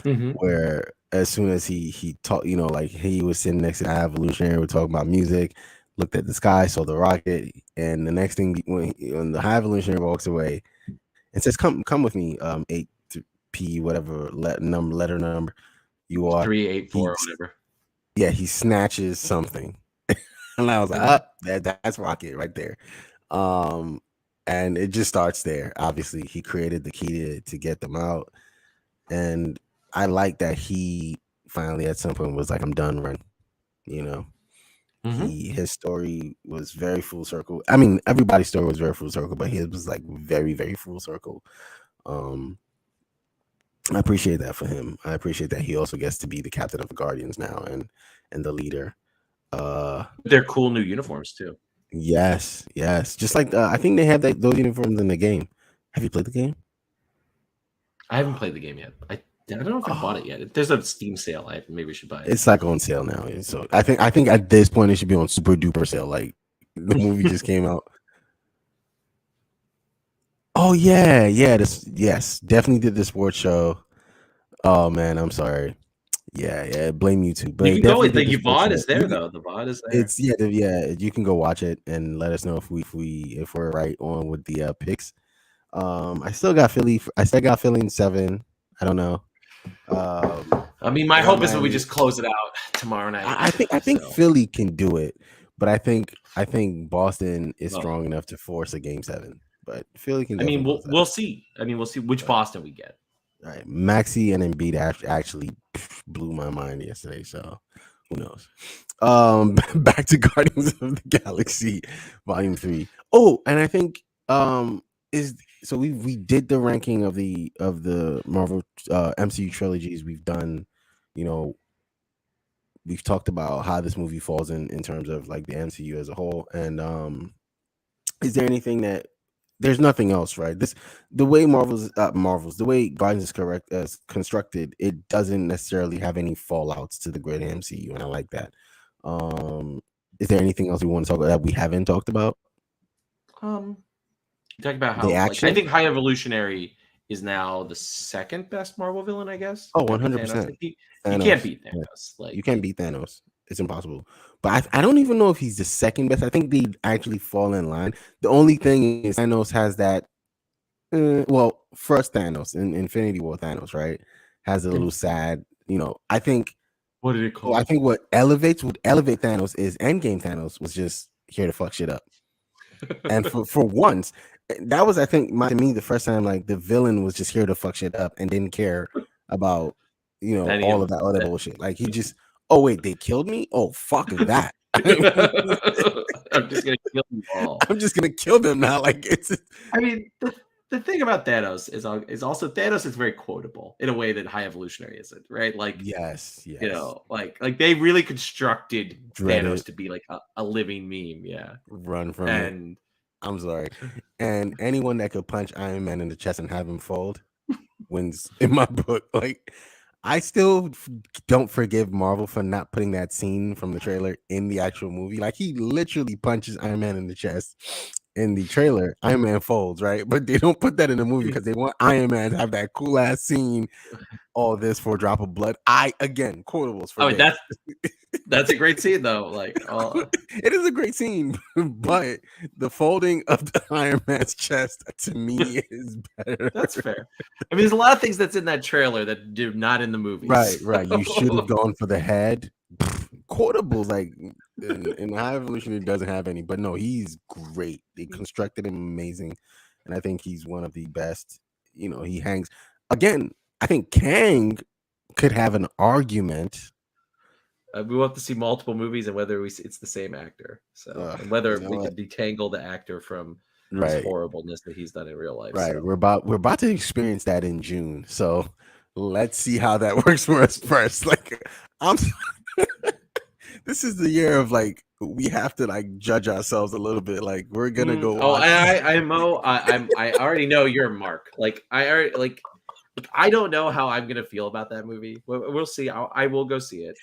where as soon as he talked, like he was sitting next to the Evolutionary, we're talking about music, looked at the sky, saw the rocket, and the next thing when the High Evolutionary walks away and says, "Come with me, 8P whatever letter number you are 384 or whatever." Yeah, he snatches something. And I was like, that's Rocket right there. And it just starts there. Obviously, he created the key to get them out. And I like that he finally at some point was like, I'm done running. His story was very full circle. I mean, everybody's story was very full circle, but his was like very, very full circle. I appreciate that for him. I appreciate that he also gets to be the captain of the Guardians now and the leader. They're cool new uniforms too. Yes. Just like I think they have those uniforms in the game. Have you played the game? I haven't played the game yet. I don't know if I bought it yet. If there's a Steam sale, maybe we should buy it. It's like on sale now. So I think at this point it should be on super duper sale. Like the movie just came out. Oh yeah. Yes, definitely did the sports show. Oh man, I'm sorry. Yeah. Blame YouTube. But you can go with the VOD is there though. The VOD is there. It's you can go watch it and let us know if we're right on with the picks. I still got Philly in 7. I don't know. I mean, my They got hope is that we Miami. just close it out tomorrow night. I think So, Philly can do it, but I think Boston is well, strong enough to force a game 7. But Philly can I mean, definitely close that. we'll see. I mean, we'll see which Boston we get. All right, Maxi and Embiid actually blew my mind yesterday. So who knows? Back to Guardians of the Galaxy Volume 3. Oh, and I think is so we did the ranking of the Marvel MCU trilogies. We've done, you know, we've talked about how this movie falls in terms of like the MCU as a whole. And is there anything that there's nothing else, right? This the way Marvel's the way Guardians is constructed, it doesn't necessarily have any fallouts to the greater MCU, and I like that. Is there anything else we want to talk about that we haven't talked about? You talk about The how, like, I action? think High Evolutionary is now the second best Marvel villain, I guess. Oh, After 100%. Thanos. Like, you can't Thanos. beat Yeah. Thanos. Like, You can't beat Thanos. It's impossible. But I don't even know if he's the second best. I think they actually fall in line. The only thing is Thanos has that. Well, first Thanos in Infinity War, Thanos, right, has a little sad. I think. what did it call? I think what elevate Thanos is Endgame Thanos was just here to fuck shit up. And for once, that was, I think, to me, the first time like the villain was just here to fuck shit up and didn't care about Any all of of that other bullshit. Like he just, oh wait, they killed me. Oh fuck that. I'm just gonna kill you all. I'm just gonna kill them now. Like it's. I mean, the thing about Thanos is also Thanos is very quotable in a way that High Evolutionary isn't, right? Like, Yes. like they really constructed Dread Thanos it. to be like a living meme, yeah. Run from it. And I'm sorry. And anyone that could punch Iron Man in the chest and have him fold wins in my book. Like, I still don't forgive Marvel for not putting that scene from the trailer in the actual movie. Like, he literally punches Iron Man in the chest in the trailer. Iron Man folds, right? But they don't put that in the movie because they want Iron Man to have that cool ass scene. All this for a drop of blood. Again, quotables for days. That's a great scene though. Like, it is a great scene, but the folding of the Iron Man's chest to me is better. That's fair. I mean, there's a lot of things that's in that trailer that do not in the movie. Right. You should have gone for the head. Quotables, like in High Evolution, it doesn't have any, but no, he's great. They constructed him amazing, and I think he's one of the best. He hangs again. I think Kang could have an argument. We will have to see multiple movies and whether it's the same actor. So and whether we can detangle the actor from his horribleness that he's done in real life. Right. So. We're about to experience that in June. So let's see how that works for us first. Like this is the year of like we have to like judge ourselves a little bit. Like we're gonna go. Oh, I already know you're Mark. Like I already like. I don't know how I'm gonna feel about that movie. We'll see. I will go see it.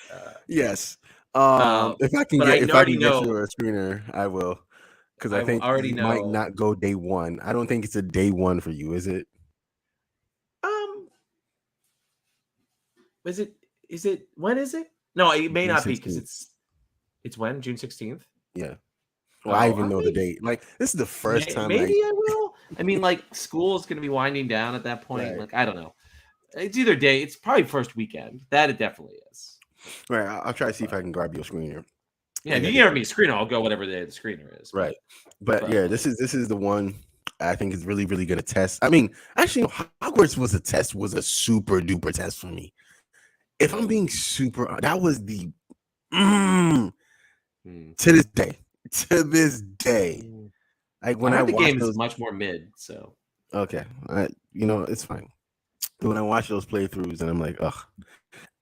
Yes. If I can get you a screener, I will. Because I think you might not go day one. I don't think it's a day one for you, is it? Is it when is it? No, it may June not 16th. be because it's when? June 16th? Yeah. Well, I even know the date. Like this is the first time. Maybe I will. I mean, like school is going to be winding down at that point. Right. Like I don't know. It's either day. It's probably first weekend. That it definitely is. Right. I'll try to see if I can grab you a screener. Yeah, if you give me a screener, I'll go whatever day the screener is. Right. But yeah, this is the one I think is really, really going to test. I mean, actually, Hogwarts was a super duper test for me. If I'm being super, that was the to this day. Like when I the watch game those, is much more mid. So okay, it's fine. When I watch those playthroughs, and I'm like, ugh.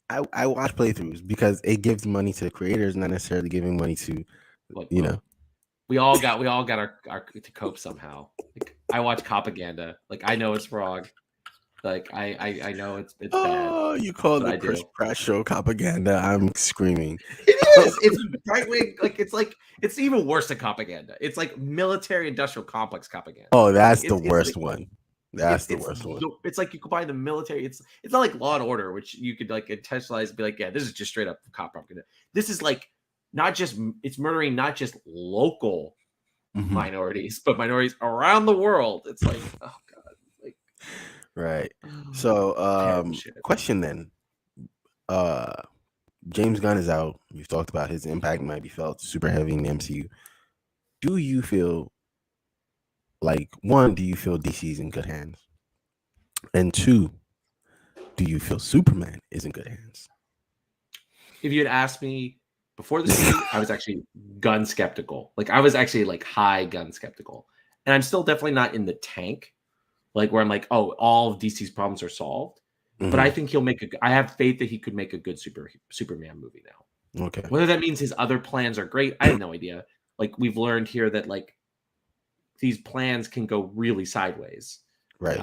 I watch playthroughs because it gives money to the creators, not necessarily giving money to, We all got our to cope somehow. Like I watch propaganda. Like I know it's wrong. Like I know it's bad. Oh, you call the Chris Pratt show propaganda? I'm screaming. It is. It's right wing. Like it's even worse than propaganda. It's like military industrial complex propaganda. Oh, that's the worst one. That's the worst one. It's like you combine the military. It's not like Law and Order, which you could like intentionalize and be like, yeah, this is just straight up cop propaganda. This is like not just it's murdering not just local minorities, but minorities around the world. It's like, oh god, like right. So, question then: James Gunn is out. We've talked about his impact might be felt super heavy in the MCU. Do you feel like, one, do you feel DC's in good hands? And two, do you feel Superman is in good hands? If you had asked me before this movie, I was actually gun skeptical. Like I was actually like high gun skeptical. And I'm still definitely not in the tank, like where I'm like, oh, all of DC's problems are solved. But I think I have faith that he could make a good Superman movie now. Okay. Whether that means his other plans are great, I have no idea. Like we've learned here that like these plans can go really sideways. Right.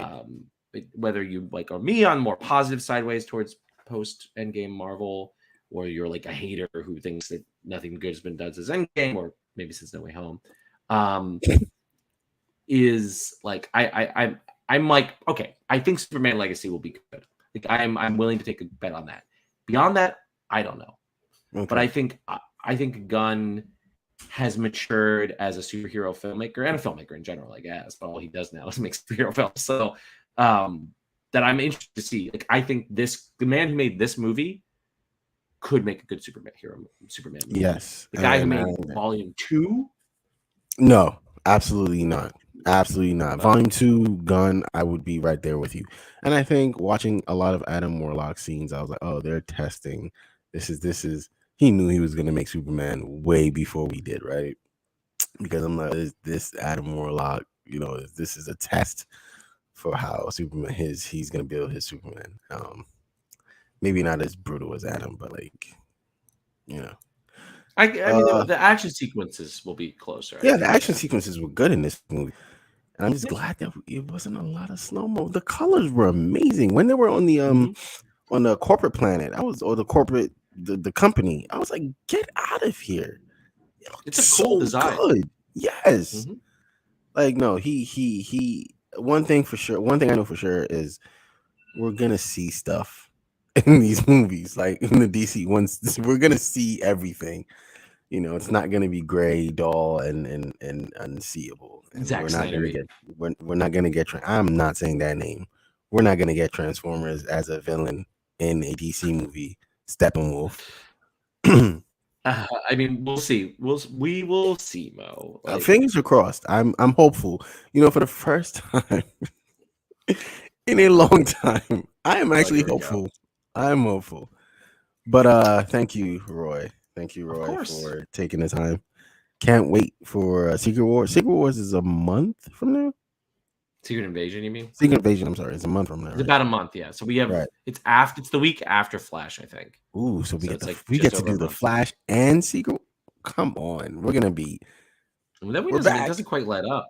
Whether you like are me on more positive sideways towards post Endgame Marvel, or you're like a hater who thinks that nothing good has been done since Endgame, or maybe since No Way Home, is like I'm like, okay, I think Superman Legacy will be good. Like I'm willing to take a bet on that. Beyond that, I don't know. Okay. But I think Gunn has matured as a superhero filmmaker and a filmmaker in general, I guess. But all he does now is make superhero films. So that I'm interested to see. Like I think the man who made this movie could make a good Superman movie. Yes. The guy who made Volume 2? No, absolutely not. Absolutely not. Volume 2, Gunn, I would be right there with you. And I think watching a lot of Adam Warlock scenes, I was like, oh, they're testing. This is he knew he was going to make Superman way before we did, right? Because I'm like, this Adam Warlock, this is a test for how Superman he's going to build his Superman. Maybe not as brutal as Adam, but like, I mean, the action sequences will be closer. Yeah, the action sequences were good in this movie. And I'm just glad that it wasn't a lot of slow-mo. The colors were amazing. When they were on the on the corporate planet, the company, I was like, get out of here. It's a cool design. Good. Yes. Like, no, he one thing I know for sure is we're gonna see stuff in these movies, like in the DC ones. We're gonna see everything. It's not going to be gray, dull, and unseeable. And we're not going to get. I'm not saying that name. We're not going to get Transformers as a villain in a DC movie. Steppenwolf. I mean, we'll see. We will see, Mo. Like, fingers are crossed. I'm hopeful. For the first time in a long time, I am actually hopeful. I'm hopeful. But thank you, Roy. Thank you, Roy, for taking the time. Can't wait for Secret Wars. Secret Wars is a month from now. Secret Invasion, you mean? Secret Invasion. I'm sorry, it's a month from now. It's about a month, yeah. So we have it's the week after Flash, I think. Ooh, so we get to do the Flash and Secret. Come on, we're gonna be. Well, then it doesn't quite let up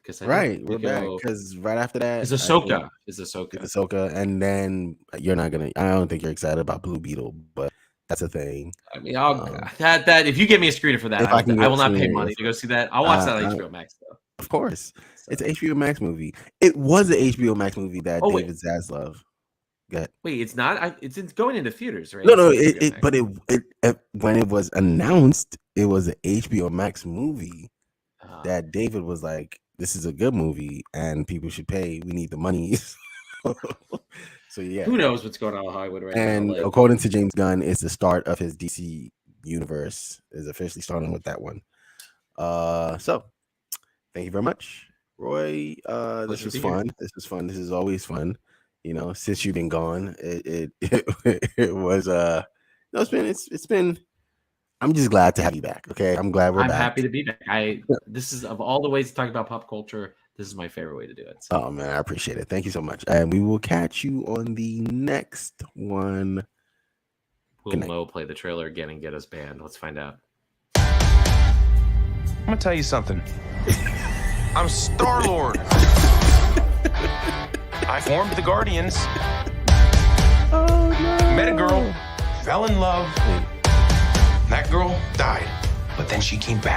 because we're back because right after that is Ahsoka, and then you're not gonna. I don't think you're excited about Blue Beetle, but. That's a thing. I mean, that if you give me a screener for that, I will not pay money to go see that. I'll watch that on HBO Max though. Of course, it's an HBO Max movie. It was an HBO Max movie that David Zaslav got. Wait, it's not. It's going into theaters, right? No. But when it was announced, it was an HBO Max movie that David was like, "This is a good movie, and people should pay. We need the money." So yeah, who knows what's going on with Hollywood right now? And according to James Gunn, it's the start of his DC universe. Is officially starting with that one. So thank you very much, Roy. This was fun. This was fun. This is always fun. Since you've been gone, it was it's been. I'm just glad to have you back. Okay, I'm glad we're back. I'm happy to be back. This is of all the ways to talk about pop culture. This is my favorite way to do it. So. Oh man, I appreciate it. Thank you so much. And we will catch you on the next one. Will Mo play the trailer again and get us banned? Let's find out. I'm gonna tell you something. I'm Star-Lord. I formed the Guardians. Oh no. Met a girl, fell in love. That girl died, but then she came back.